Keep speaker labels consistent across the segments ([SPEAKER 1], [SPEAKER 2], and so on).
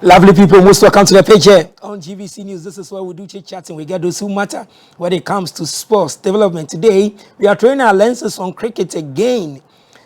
[SPEAKER 1] Lovely people, most welcome to the page here on GBC News. This is where we do chit-chatting. We get those who matter when it comes to sports development. Today, we are throwing our lenses on cricket again.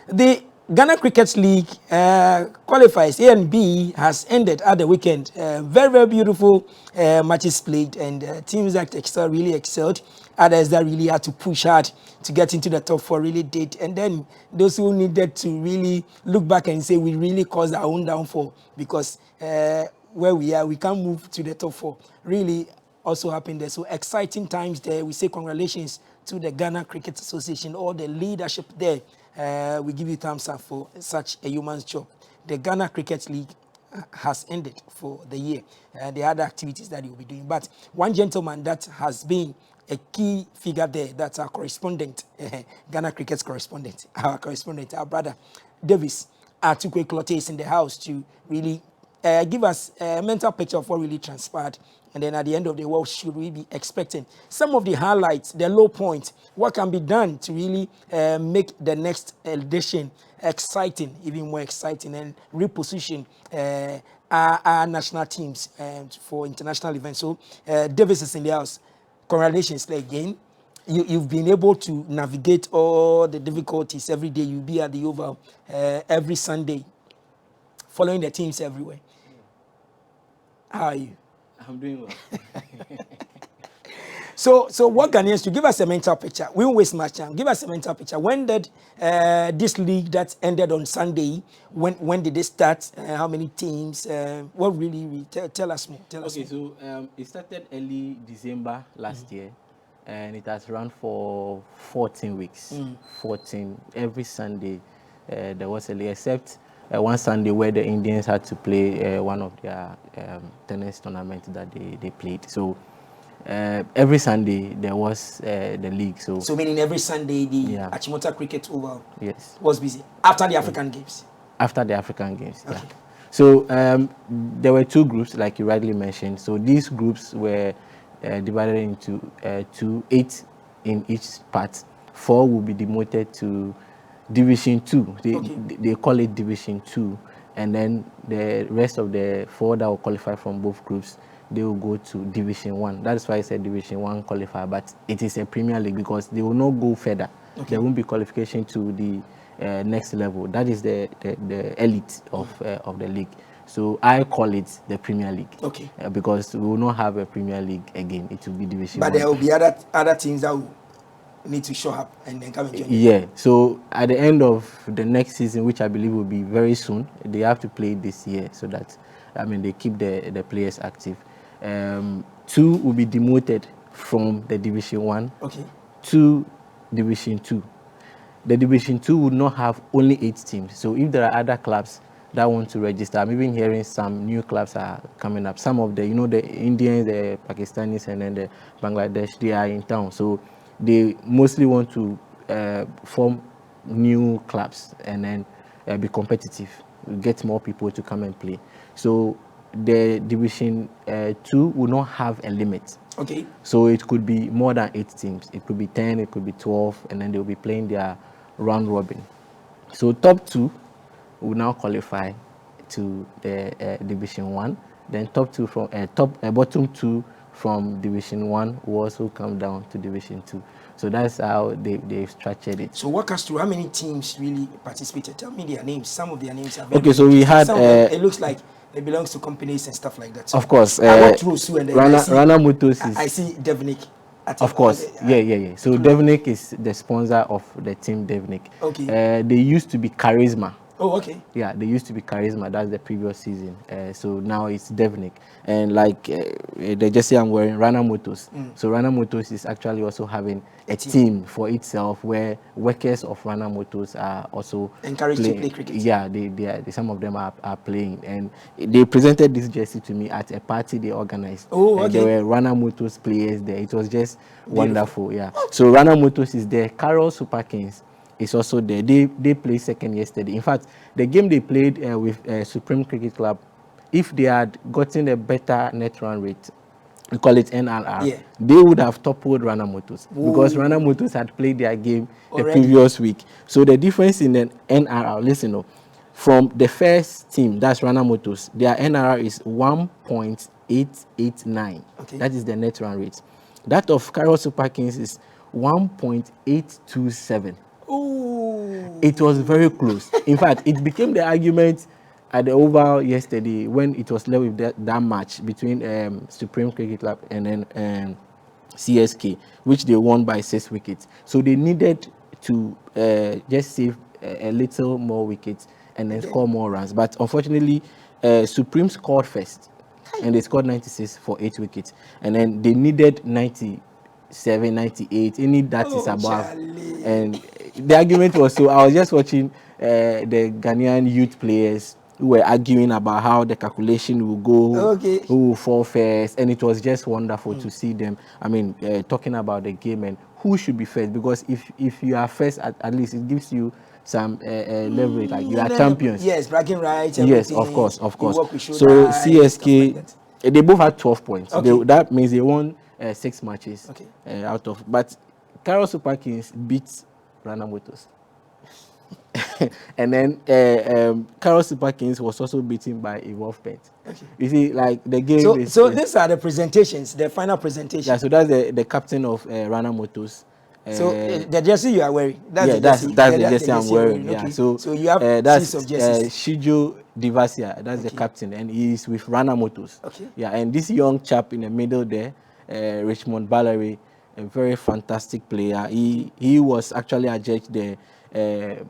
[SPEAKER 1] The Ghana Cricket League qualifiers A and B has ended at the weekend. Very, very beautiful matches played, and teams that really excelled. Others that really had to push hard to get into the top four really did. And then those who needed to really look back and say we really caused our own downfall because where we are, we can't move to the top four. Really also happened there. So exciting times there. We say congratulations to the Ghana Cricket Association, all the leadership there. We give you thumbs up for such a human's job. The Ghana Cricket League has ended for the year. The other activities that you'll be doing. But one gentleman that has been a key figure there, that's our correspondent, Ghana Cricket's correspondent, our brother Davis Atukwe Clotte is in the house to really give us a mental picture of what really transpired. And then at the end of the day, what should we be expecting? Some of the highlights, the low points, what can be done to really make the next edition exciting, even more exciting, and reposition our national teams for international events. So Davis is in the house. Congratulations again. You've been able to navigate all the difficulties every day. You'll be at the Oval every Sunday, following the teams everywhere. How are you?
[SPEAKER 2] I'm doing well.
[SPEAKER 1] So what Ghanaians do? Give us a mental picture. We won't waste much time. Give us a mental picture. When did this league that ended on Sunday, when did it start? How many teams? What really tell us more.
[SPEAKER 2] So it started early December last year, and it has run for 14 weeks. 14 every Sunday. There was a league, except one Sunday where the Indians had to play one of their tennis tournaments that they played. So every Sunday there was the league. So
[SPEAKER 1] meaning every Sunday the Achimota Cricket Oval was busy after the African Games.
[SPEAKER 2] After the African Games, okay. Yeah. So there were two groups, like you rightly mentioned. So these groups were divided into 8 in each part. 4 will be demoted to Division 2. They call it Division 2, and then the rest of the 4 that will qualify from both groups, they will go to Division 1. That's why I said Division 1 qualifier, but it is a Premier League because they will not go further. Okay. There won't be qualification to the next level. That is the elite of the league. So I call it the Premier League. Okay. Because we will not have a Premier League again. It will be Division 1.
[SPEAKER 1] But there will be other teams that will need to show up and then come and join.
[SPEAKER 2] Yeah. So at the end of the next season, which I believe will be very soon, they have to play this year so that they keep the players active. 2 will be demoted from the Division 1 to Division 2. The Division 2 would not have only 8 teams. So if there are other clubs that want to register, I'm even hearing some new clubs are coming up. Some of the Indians, the Pakistanis, and then the Bangladesh, they are in town. So they mostly want to form new clubs and then be competitive, get more people to come and play. So the Division 2 will not have a limit. Okay. So it could be more than 8 teams. It could be 10, it could be 12, and then they'll be playing their round robin. So top 2 will now qualify to the Division 1. Then bottom 2 from Division 1 will also come down to Division 2. So that's how they've structured it.
[SPEAKER 1] So walk us through how many teams really participated. Tell me their names. Some of their names are
[SPEAKER 2] very so we had
[SPEAKER 1] it looks like it belongs to companies and stuff like that. So
[SPEAKER 2] of course.
[SPEAKER 1] Rana Motors I see Devnik.
[SPEAKER 2] Of course. Yeah. So Devnik is the sponsor of the team Devnik. Okay. They used to be Charisma.
[SPEAKER 1] Oh, okay.
[SPEAKER 2] Yeah, they used to be Charisma. That's the previous season. So now it's Devnik. And like the jersey I'm wearing, Rana Motors. So Rana Motors is actually also having a team for itself where workers of Rana Motors are also
[SPEAKER 1] encouraged to play cricket.
[SPEAKER 2] Yeah, some of them are playing. And they presented this jersey to me at a party they organized.
[SPEAKER 1] Oh, okay.
[SPEAKER 2] There were Rana Motors players there. It was just wonderful. Yeah. So Rana Motors is there. Carroll Super Kings is also there. They played second yesterday. In fact, the game they played with Supreme Cricket Club, if they had gotten a better net run rate, we call it NRR, they would have toppled Rana Motors. Because Rana Motors had played their game the previous week. So the difference in the NRR, listen up. from the first team, that's Rana Motors, their NRR is 1.889.
[SPEAKER 1] Okay.
[SPEAKER 2] That is the net run rate. That of Carroll Super Kings is 1.827.
[SPEAKER 1] Oh.
[SPEAKER 2] It was very close. In fact, it became the argument at the Oval yesterday when it was left with that match between Supreme Cricket Club and then CSK, which they won by 6 wickets. So they needed to just save a little more wickets and then score more runs. But unfortunately, Supreme scored first, and they scored 96 for 8 wickets. And then they needed 97, 98, any that is above.
[SPEAKER 1] Charlie.
[SPEAKER 2] And the argument was, so I was just watching the Ghanaian youth players who were arguing about how the calculation will go,
[SPEAKER 1] Okay.
[SPEAKER 2] who will fall first, and it was just wonderful to see them. I mean, talking about the game and who should be first, because if you are first, at least it gives you some leverage, like you are champions.
[SPEAKER 1] Yes, bragging rights.
[SPEAKER 2] Yes,
[SPEAKER 1] Everything.
[SPEAKER 2] of course, of course.
[SPEAKER 1] You work with shoulder
[SPEAKER 2] So
[SPEAKER 1] height,
[SPEAKER 2] CSK,
[SPEAKER 1] stuff like that.
[SPEAKER 2] they both had 12 points.
[SPEAKER 1] Okay.
[SPEAKER 2] That means they won 6 matches
[SPEAKER 1] Okay.
[SPEAKER 2] out of. But Carroll Super Kings beat Rana Motors. And then Carroll Super Kings was also beaten by Evolve Pet.
[SPEAKER 1] Okay.
[SPEAKER 2] You see, like the game
[SPEAKER 1] So,
[SPEAKER 2] is.
[SPEAKER 1] so these are the presentations, the final presentation.
[SPEAKER 2] Yeah, so that's the captain of Rana Motors.
[SPEAKER 1] So the jersey you are wearing, that's
[SPEAKER 2] Yeah,
[SPEAKER 1] the
[SPEAKER 2] that's
[SPEAKER 1] jersey.
[SPEAKER 2] the jersey I'm wearing.
[SPEAKER 1] Okay.
[SPEAKER 2] Yeah, so
[SPEAKER 1] you have
[SPEAKER 2] that's
[SPEAKER 1] series of jerseys.
[SPEAKER 2] Shijo Divasia. That's the captain, and he's with Rana Motors.
[SPEAKER 1] Okay.
[SPEAKER 2] Yeah, and this young chap in the middle there, Richmond Ballery, a very fantastic player. He was actually adjudged the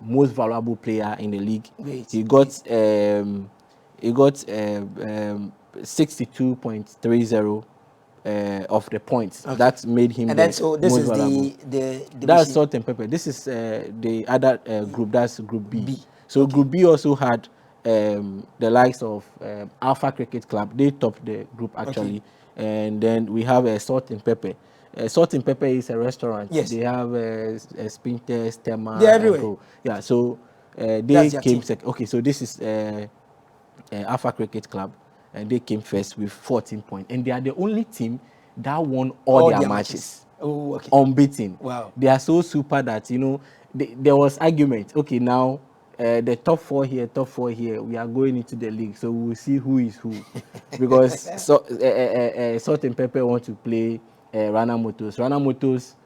[SPEAKER 2] most valuable player in the league.
[SPEAKER 1] Great.
[SPEAKER 2] He got 62.30 of the points. Okay. That made him
[SPEAKER 1] and
[SPEAKER 2] the
[SPEAKER 1] then, so this
[SPEAKER 2] most
[SPEAKER 1] is
[SPEAKER 2] valuable. That's Salt and Pepper. This is the other group. That's Group B. So okay. Group B also had the likes of Alpha Cricket Club. They topped the group actually. Okay. And then we have Salt and Pepper. Salt and Pepper is a restaurant.
[SPEAKER 1] Yes.
[SPEAKER 2] They have Spinters, Tema.
[SPEAKER 1] They're everywhere.
[SPEAKER 2] Yeah. So they came second. Okay. So this is Alpha Cricket Club. And they came first with 14 points. And they are the only team that won all their matches.
[SPEAKER 1] Oh, okay.
[SPEAKER 2] Unbeaten.
[SPEAKER 1] Wow.
[SPEAKER 2] They are so super that, you know, there was argument. Okay, now the top four here, we are going into the league. So we'll see who is who. Because Salt and Pepper want to play Rana Motors. Rana Motors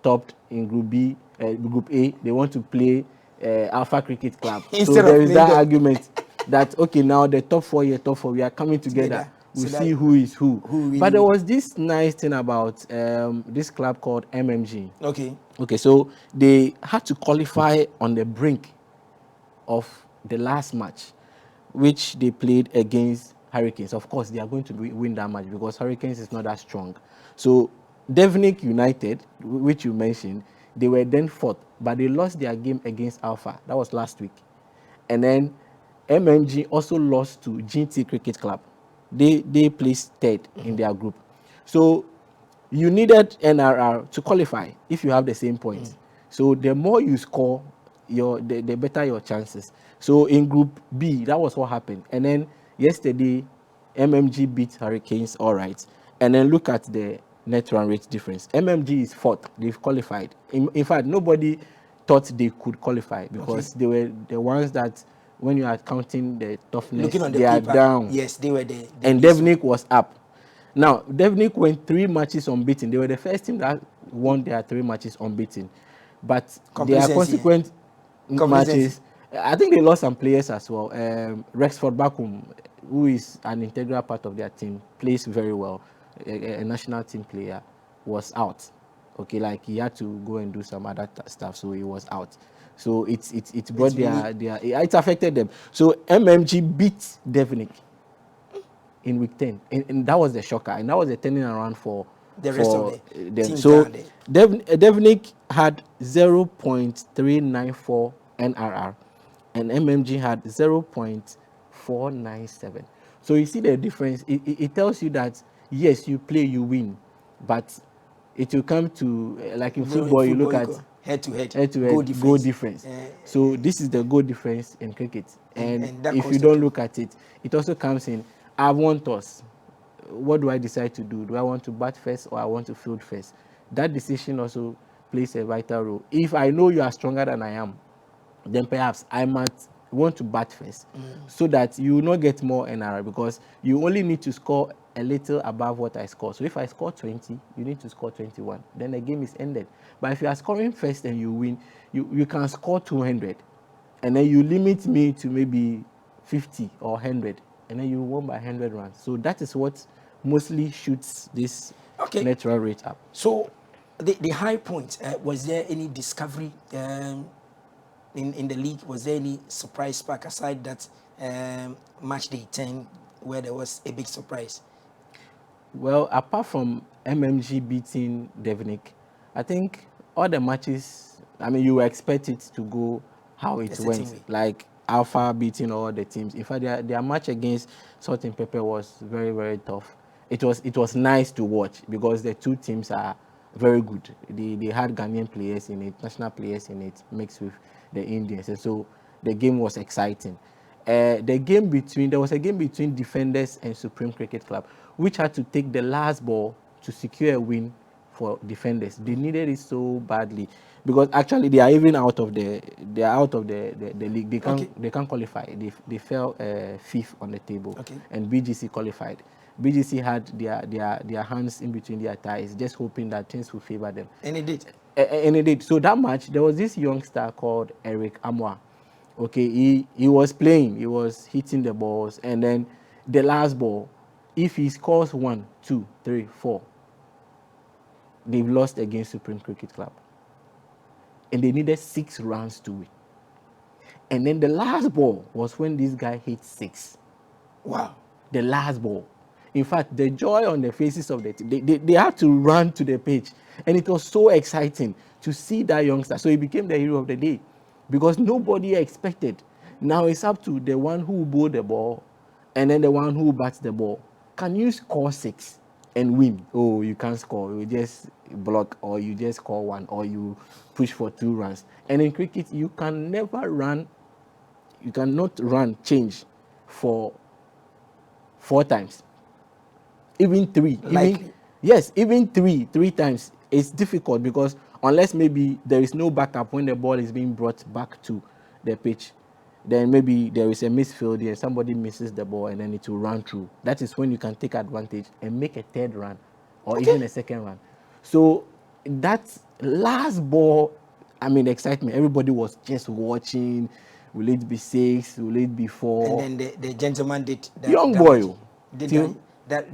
[SPEAKER 2] topped in Group B, Group A. They want to play Alpha Cricket Club. So there is that argument. That okay, now the top four, we are coming together. We'll see who is who. Really. But there was this nice thing about this club called MMG. Okay, so they had to qualify on the brink of the last match, which they played against Hurricanes. Of course, they are going to win that match because Hurricanes is not that strong. So Devnik United, which you mentioned, they were then fourth, but they lost their game against Alpha. That was last week. And then MMG also lost to GT Cricket Club. They placed third in their group. So you needed NRR to qualify if you have the same points. So the more you score, the better your chances. So in Group B, that was what happened. And then yesterday, MMG beat Hurricanes, all right. And then look at the net run rate difference. MMG is fourth. They've qualified. In fact, nobody thought they could qualify because they were the ones that, when you are counting the toughness, they are down.
[SPEAKER 1] Yes, they were there.
[SPEAKER 2] And Devnik was up. Now, Devnik went 3 matches unbeaten. They were the first team that won their 3 matches unbeaten. But their consequent matches, I think they lost some players as well. Rexford Bakum, who is an integral part of their team, plays very well. A national team player was out. Okay, like he had to go and do some other stuff, so he was out. So it brought it affected them. So MMG beat Devnik in week 10, and that was the shocker, and that was the turning around for
[SPEAKER 1] the rest of them.
[SPEAKER 2] So Devnik had 0.394 NRR, and MMG had 0.497. So you see the difference. It tells you that yes, you play, you win, but it will come to like in football, you look at
[SPEAKER 1] head-to-head
[SPEAKER 2] goal difference. So this is the goal difference in cricket. And if you don't look at it, it also comes in, I want toss. What do I decide to do? Do I want to bat first or I want to field first? That decision also plays a vital role. If I know you are stronger than I am, then perhaps I might want to bat first, so that you will not get more NR, because you only need to score a little above what I score. So if I score 20, you need to score 21. Then the game is ended. But if you are scoring first and you win, you can score 200, and then you limit me to maybe 50 or 100, and then you won by 100 runs. So that is what mostly shoots this natural rate up.
[SPEAKER 1] So the high point, was there any discovery in the league? Was there any surprise spark aside that match day 10 where there was a big surprise?
[SPEAKER 2] Well, apart from MMG beating Devnik, I think all the matches, I mean, you expect it to go how it went. Like Alpha beating all the teams. In fact, their match against Salt and Pepper was very, very tough. It was nice to watch because the two teams are very good. They had Ghanaian players in it, national players in it, mixed with the Indians. And so the game was exciting. There was a game between Defenders and Supreme Cricket Club, which had to take the last ball to secure a win for Defenders. They needed it so badly because actually they are even out of the league. They can't qualify. They fell fifth on the table, and BGC qualified. BGC had their hands in between their thighs, just hoping that things would favor them.
[SPEAKER 1] And it did.
[SPEAKER 2] And it did. So that match, there was this youngster called Eric Amwa. Okay, he was playing, he was hitting the balls, and then the last ball, if he scores 1, 2, 3, 4, they've lost against Supreme Cricket Club. And they needed 6 runs to win. And then the last ball was when this guy hit 6.
[SPEAKER 1] Wow.
[SPEAKER 2] The last ball. In fact, the joy on the faces of the team, they had to run to the pitch. And it was so exciting to see that youngster. So he became the hero of the day, because nobody expected. Now it's up to the one who bowled the ball and then the one who bats the ball. Can you score 6 and win? Oh, you can't score. You just block, or you just score 1, or you push for 2 runs. And in cricket, you can never run. You cannot run change for 4 times. Even 3. Even 3 times. It's difficult because unless maybe there is no backup when the ball is being brought back to the pitch, then maybe there is a misfield and somebody misses the ball and then it will run through. That is when you can take advantage and make a 3rd run or even a 2nd run. So that last ball, I mean, excitement. Everybody was just watching. Will it be 6? Will it be 4?
[SPEAKER 1] And then the gentleman did that.
[SPEAKER 2] Young boy.
[SPEAKER 1] That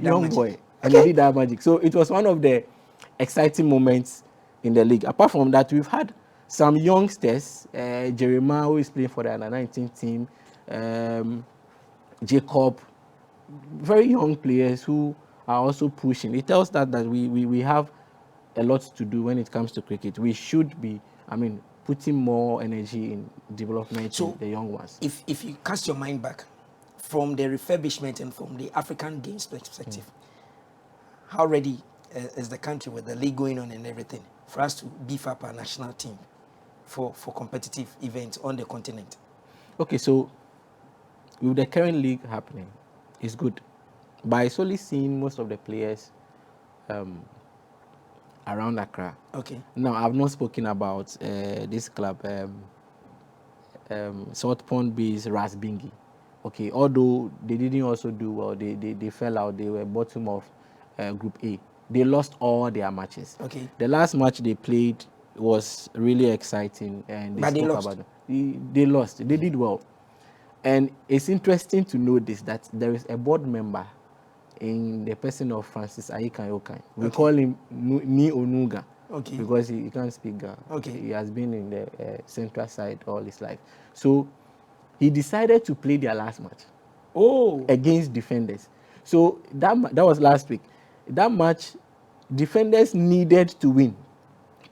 [SPEAKER 2] young
[SPEAKER 1] magic.
[SPEAKER 2] boy. And he did that magic. So it was one of the exciting moments in the league. Apart from that, we've had some youngsters. Jeremiah, who is playing for the under-19 team. Jacob. Very young players who are also pushing. It tells that we have a lot to do when it comes to cricket. We should be, putting more energy in development in the young ones.
[SPEAKER 1] If you cast your mind back from the refurbishment and from the African Games perspective, how ready is the country with the league going on and everything for us to beef up our national team for competitive events on the continent?
[SPEAKER 2] Okay, so with the current league happening, it's good. But it's only seeing most of the players around Accra.
[SPEAKER 1] Okay.
[SPEAKER 2] Now, I've not spoken about this club, South Pond Base Rasbingi. Okay, although they didn't also do well, they fell out. They were bottom of Group A. They lost all their matches.
[SPEAKER 1] Okay.
[SPEAKER 2] The last match they played was really exciting, and
[SPEAKER 1] they lost.
[SPEAKER 2] They lost. They did well, and it's interesting to notice that there is a board member in the person of Francis Ayikan. We call him Ni Onuga.
[SPEAKER 1] Okay.
[SPEAKER 2] Because he can't speak Ga.
[SPEAKER 1] Okay.
[SPEAKER 2] He has been in the central side all his life. So he decided to play their last match. Against Defenders. So that was last week. That match, Defenders needed to win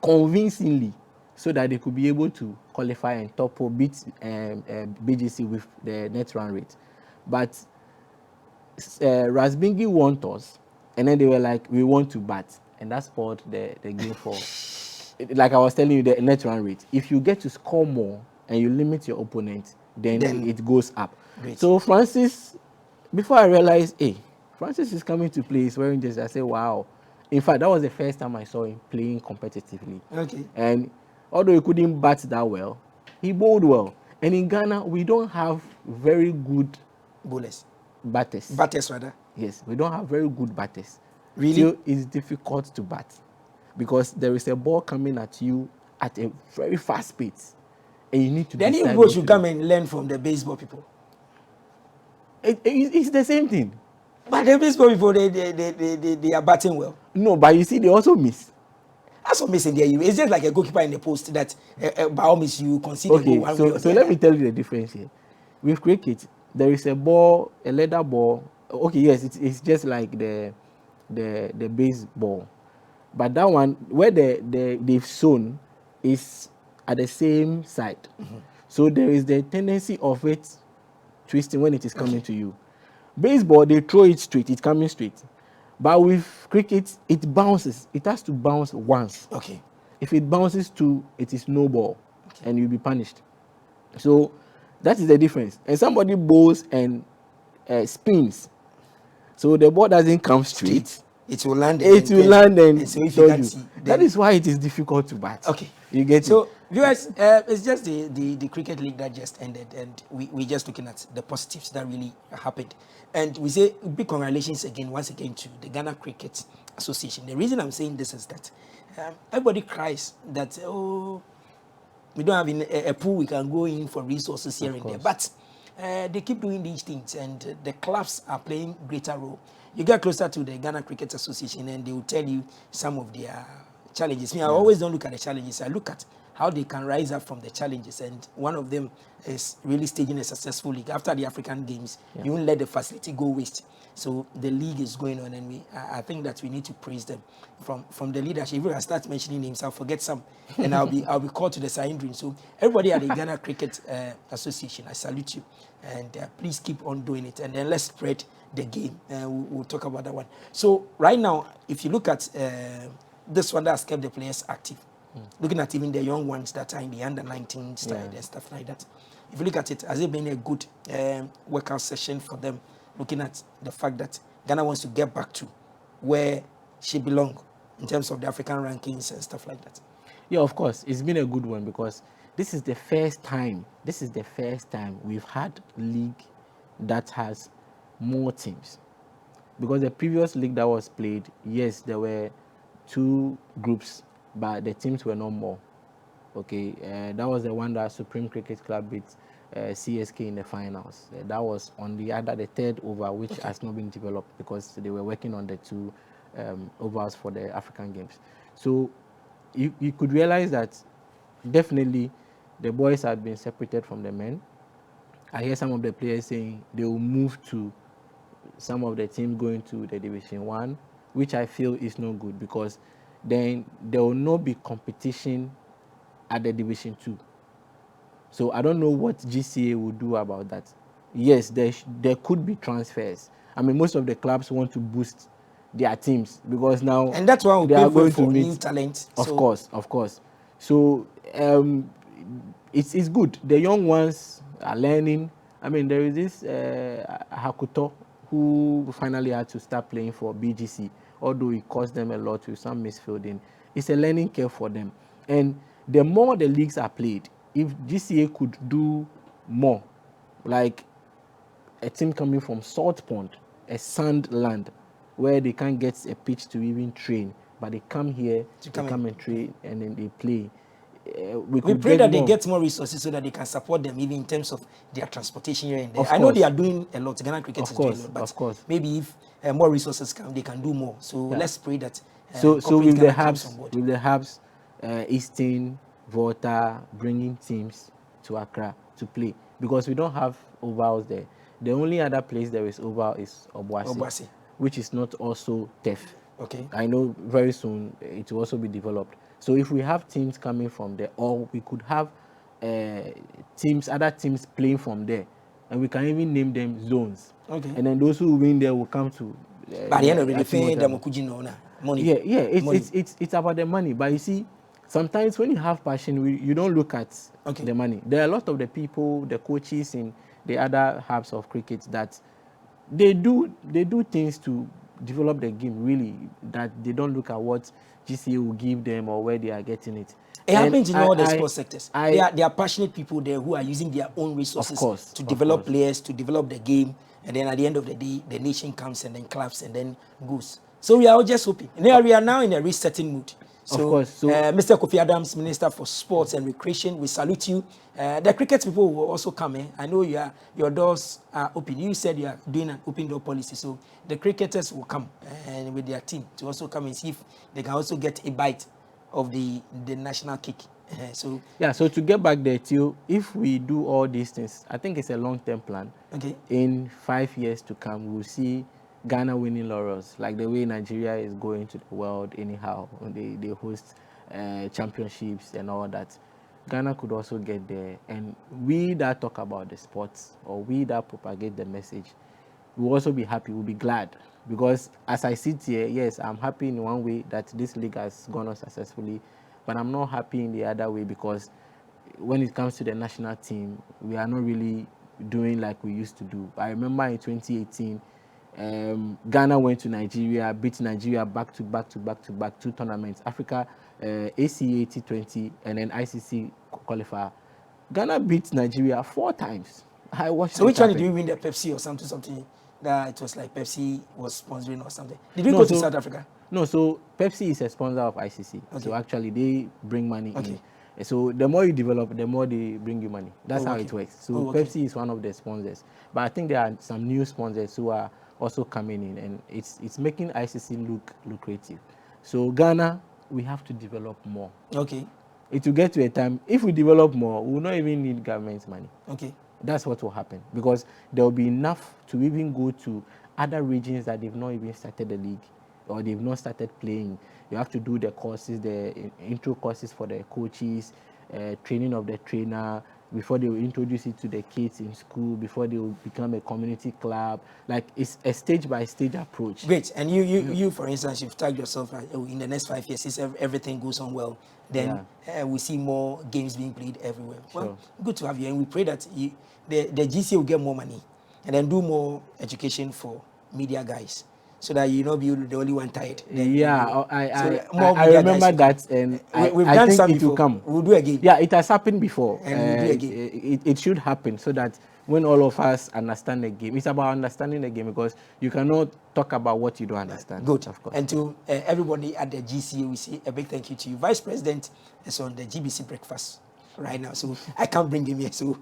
[SPEAKER 2] convincingly so that they could be able to qualify and beat BGC with the net run rate. But Rasbingi want us, and then they were like, we want to bat, and that spoiled the game for, like I was telling you, the net run rate. If you get to score more and you limit your opponent, then it goes up.
[SPEAKER 1] Great.
[SPEAKER 2] So Francis, before I realized, Francis is coming to play, he's wearing this, I said, wow. In fact, that was the first time I saw him playing competitively.
[SPEAKER 1] Okay.
[SPEAKER 2] And although he couldn't bat that well, he bowled well. And in Ghana, we don't have very good
[SPEAKER 1] bowlers.
[SPEAKER 2] batters.
[SPEAKER 1] Batters, rather.
[SPEAKER 2] Yes, we don't have very good batters.
[SPEAKER 1] Really?
[SPEAKER 2] So it's difficult to bat because there is a ball coming at you at a very fast pace, and you need to
[SPEAKER 1] Then
[SPEAKER 2] decide
[SPEAKER 1] you
[SPEAKER 2] what
[SPEAKER 1] should
[SPEAKER 2] to
[SPEAKER 1] come
[SPEAKER 2] do.
[SPEAKER 1] and learn from the baseball people.
[SPEAKER 2] It's the same thing.
[SPEAKER 1] But the baseball people, they are batting well.
[SPEAKER 2] No, but you see, they also miss.
[SPEAKER 1] That's what missing there. It's just like a goalkeeper in the post that by all means you concede a goal one way or
[SPEAKER 2] So
[SPEAKER 1] the
[SPEAKER 2] let
[SPEAKER 1] other.
[SPEAKER 2] me tell you the difference here. With cricket, there is a ball, a leather ball. Okay, yes, it's just like the baseball, but that one where they've sewn is at the same side. So there is the tendency of it twisting when it is coming to you. Baseball, they throw it straight, it's coming straight. But with cricket, it bounces. It has to bounce once.
[SPEAKER 1] Okay.
[SPEAKER 2] If it bounces two, it is no ball, and you'll be punished. So that is the difference. And somebody bowls and spins, so the ball doesn't come straight.
[SPEAKER 1] It will land.
[SPEAKER 2] It will land and
[SPEAKER 1] so if you
[SPEAKER 2] dodge
[SPEAKER 1] can
[SPEAKER 2] you.
[SPEAKER 1] see,
[SPEAKER 2] That is why it is difficult to bat.
[SPEAKER 1] Okay.
[SPEAKER 2] You get
[SPEAKER 1] So,
[SPEAKER 2] it?
[SPEAKER 1] viewers, it's just the cricket league that just ended, and we're just looking at the positives that really happened. And we say big congratulations once again to the Ghana Cricket Association. The reason I'm saying this is that everybody cries that, oh, we don't have a pool we can go in for resources here and there. But they keep doing these things, and the clubs are playing greater role. You get closer to the Ghana Cricket Association, and they will tell you some of their challenges. I always don't look at the challenges. I look at how they can rise up from the challenges. And one of them is really staging a successful league. After the African Games, you won't let the facility go waste. So the league is going on, and I think that we need to praise them from the leadership. If I start mentioning names, I'll forget some, and I'll be called to the Sahindrin. So everybody at the Ghana Cricket Association, I salute you, and please keep on doing it. And then let's spread the game. We'll talk about that one. So right now, if you look at this one that has kept the players active, looking at even the young ones that are in the under-19 side and stuff like that. If you look at it, has it been a good workout session for them, looking at the fact that Ghana wants to get back to where she belongs in terms of the African rankings and stuff like that?
[SPEAKER 2] Yeah, of course. It's been a good one because this is the first time we've had a league that has more teams. Because the previous league that was played, yes, there were 2 groups, but the teams were no more. Okay, that was the one that Supreme Cricket Club beat CSK in the finals. That was on the 3rd over, which has not been developed because they were working on the 2 overs for the African Games. So you could realize that definitely the boys had been separated from the men. I hear some of the players saying they will move to some of the teams going to the Division 1, which I feel is no good because then there will not be competition at the Division 2. So I don't know what GCA will do about that. Yes, there could be transfers. I mean, most of the clubs want to boost their teams because now
[SPEAKER 1] and that's why
[SPEAKER 2] they are going
[SPEAKER 1] for
[SPEAKER 2] to meet
[SPEAKER 1] new talent.
[SPEAKER 2] Of course. So it's good. The young ones are learning. I mean, there is this Hakuto who finally had to start playing for BGC, although it cost them a lot with some misfielding. It's a learning curve for them. And the more the leagues are played, if GCA could do more, like a team coming from Salt Pond, a sand land, where they can't get a pitch to even train, but they come here, come and train, and then they play. We
[SPEAKER 1] pray that they get more resources so that they can support them even in terms of their transportation here and there. I know they are doing a lot. Ghana Cricket is doing a lot, but maybe if more resources come, they can do more. So let's pray that.
[SPEAKER 2] So with the hubs, Eastern, Volta bringing teams to Accra to play because we don't have ovals there. The only other place there is oval is Obuasi, which is not also TEF.
[SPEAKER 1] Okay.
[SPEAKER 2] I know very soon it will also be developed. So if we have teams coming from there, or we could have other teams playing from there, and we can even name them zones.
[SPEAKER 1] Okay.
[SPEAKER 2] And then those who win there will come to.
[SPEAKER 1] By the end of the day, money.
[SPEAKER 2] Yeah. It's about the money. But you see, sometimes when you have passion, you don't look at the money. There are a lot of the people, the coaches in the other hubs of cricket that they do things to develop the game really, that they don't look at what GCA will give them or where they are getting it.
[SPEAKER 1] It
[SPEAKER 2] And
[SPEAKER 1] happens in all the sports sectors.
[SPEAKER 2] I
[SPEAKER 1] There are passionate people there who are using their own resources to
[SPEAKER 2] of
[SPEAKER 1] develop
[SPEAKER 2] course.
[SPEAKER 1] players, to develop the game, and then at the end of the day, the nation comes and then claps and then goes. So we are all just hoping. Now we are now in a resetting mood.
[SPEAKER 2] Of
[SPEAKER 1] So,
[SPEAKER 2] course. So
[SPEAKER 1] Mr. Kofi Adams, Minister for Sports and Recreation, we salute you. The cricket people will also come in. I know your doors are open. You said you are doing an open door policy, so the cricketers will come and with their team to also come and see if they can also get a bite of the national cake. So
[SPEAKER 2] yeah, so to get back there, too, if we do all these things, I think it's a long-term plan.
[SPEAKER 1] okay,
[SPEAKER 2] In 5 years to come, we'll see Ghana winning laurels, like the way Nigeria is going to the world anyhow. They host championships and all that. Ghana could also get there. And we that talk about the sports, or we that propagate the message, we'll also be happy, we'll be glad. Because as I sit here, yes, I'm happy in one way that this league has gone on successfully, but I'm not happy in the other way, because when it comes to the national team, we are not really doing like we used to do. I remember in 2018, Ghana went to Nigeria, beat Nigeria back to back 2 tournaments, Africa, ACA T20, and then ICC qualifier. Ghana beat Nigeria 4 times. I watched.
[SPEAKER 1] so which one did you win, the Pepsi or something that it was like Pepsi was sponsoring or something? Did you
[SPEAKER 2] No,
[SPEAKER 1] go to
[SPEAKER 2] so-
[SPEAKER 1] South Africa?
[SPEAKER 2] No, so Pepsi is a sponsor of ICC.
[SPEAKER 1] Okay.
[SPEAKER 2] So actually, they bring money
[SPEAKER 1] Okay.
[SPEAKER 2] in. So the more you develop, the more they bring you money. That's
[SPEAKER 1] Oh,
[SPEAKER 2] how
[SPEAKER 1] okay.
[SPEAKER 2] it works. So
[SPEAKER 1] Oh, okay.
[SPEAKER 2] Pepsi is one of the sponsors. But I think there are some new sponsors who are also coming in, and it's making ICC look lucrative. So Ghana, we have to develop more.
[SPEAKER 1] Okay.
[SPEAKER 2] It will get to a time, if we develop more, we will not even need government's money.
[SPEAKER 1] Okay.
[SPEAKER 2] That's what will happen, because there will be enough to even go to other regions that they've not even started the league, or they've not started playing. You have to do the courses, the intro courses for the coaches, training of the trainer, before they will introduce it to the kids in school, before they will become a community club. Like, it's a stage by stage approach.
[SPEAKER 1] Great. And you for instance, you've tagged yourself like, oh, in the next 5 years, since everything goes on well, then we see more games being played everywhere. Well, good to have you, and we pray that the GCA will get more money and then do more education for media guys, so that you not be the only one tired. Then,
[SPEAKER 2] I remember that, and
[SPEAKER 1] we've
[SPEAKER 2] I
[SPEAKER 1] done
[SPEAKER 2] think
[SPEAKER 1] some
[SPEAKER 2] it
[SPEAKER 1] before.
[SPEAKER 2] will come.
[SPEAKER 1] We'll do again.
[SPEAKER 2] Yeah, it has happened before.
[SPEAKER 1] And we'll do again.
[SPEAKER 2] It should happen, so that when all of us understand the game, it's about understanding the game, because you cannot talk about what you don't understand.
[SPEAKER 1] Good.
[SPEAKER 2] Of course.
[SPEAKER 1] And to everybody at the GCA, we say a big thank you to you. Vice President is on the GBC breakfast right now, so I can't bring him here, so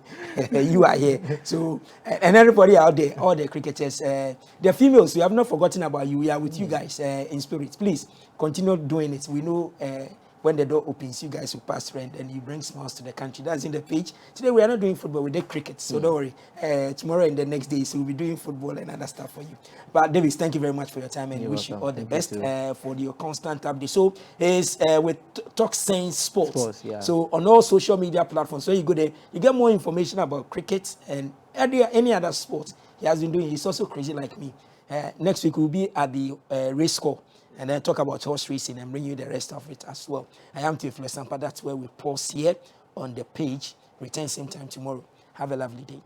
[SPEAKER 1] you are here. So and everybody out there, all the cricketers, the females, we have not forgotten about you. We are with you guys in spirit. Please continue doing it. We know when the door opens, you guys will pass rent and you bring smiles to the country. That's in the page. Today we are not doing football, we did cricket, so don't worry. Tomorrow and the next day, so we'll be doing football and other stuff for you. But Davis, thank you very much for your time, and
[SPEAKER 2] You're
[SPEAKER 1] wish
[SPEAKER 2] welcome.
[SPEAKER 1] you all the
[SPEAKER 2] Thank
[SPEAKER 1] best for your constant update. So it's with Talk Sense Sports.
[SPEAKER 2] Yeah.
[SPEAKER 1] So on all social media platforms, so you go there, you get more information about cricket and any other sport he has been doing. He's also crazy like me. Next week we'll be at the race score, and then talk about horse racing and bring you the rest of it as well. I am Teofilo Sampa. That's where we pause here on the page. Return same time tomorrow. Have a lovely day.